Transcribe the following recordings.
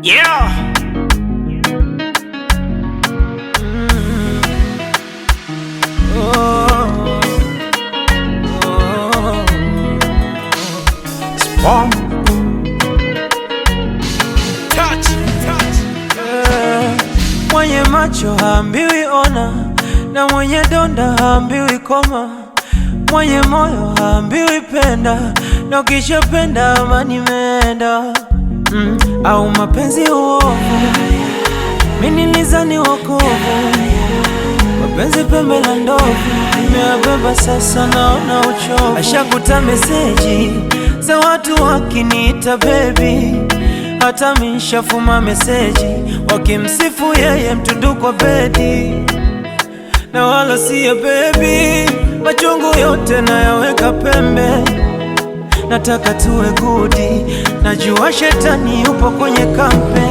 Yeah. Oh, oh, Spawn. Touch. Mwenye macho haambiwi ona, na mwenye donda haambiwi koma, mwenye moyo haambiwi penda, na ukishapenda amani imeenda. Au mapenzi uovu, mimi nilizani wokovu, mapenzi pembe la ndovu, nimeyabeba sasa naona uchovu. Ashakuta meseji za watu wakiniita baby, hata mishafuma meseji wakimsifu yeye mtundu kwa bedi, na wala siya baby, machungu yote nayaweka pembe. Nataka tuwe gudi, najua shetani yupo kwenye kampe.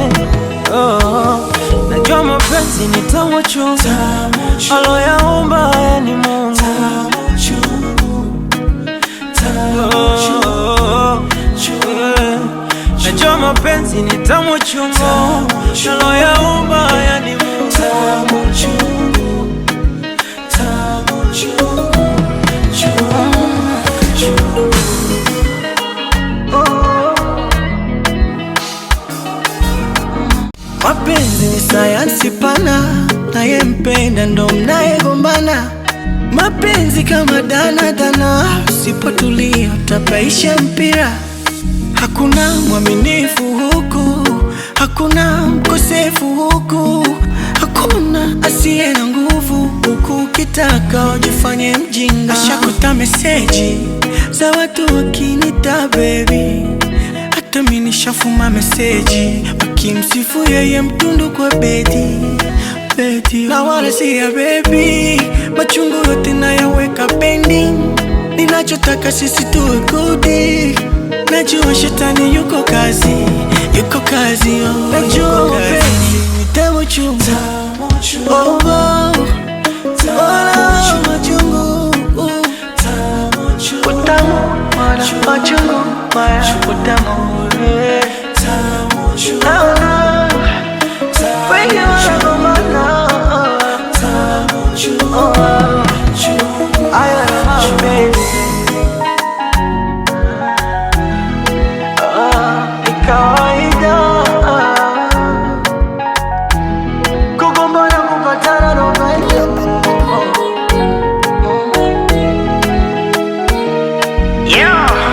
Najua mapenzi ni tamu chungu, aloyaumba haya ni Mungu. Najua mapenzi ni tamu chungu, aloyaumba haya ni Mungu. Mapenzi ni sayansi pana, naye mpenda ndo mnayegombana. Mapenzi kama dana, usipotulia utapaisha mpira. Hakuna mwaminifu huku, hakuna mkosefu huku, hakuna asiye na nguvu huku. Ukitaka ujifanye mjinga. Ashakuta meseji za watu wakinita baby, hata mimi nishafuma meseji wakimsifu yeye mtundu kwa bedi. Na wala siya baby, machungu yote nayaweka pending. Ninachotaka sisi tuwe gudi, najua shetani yuko kazi, najua mapenzi ni tamu chungu, machungu utamu, machungu utamu. Yeah.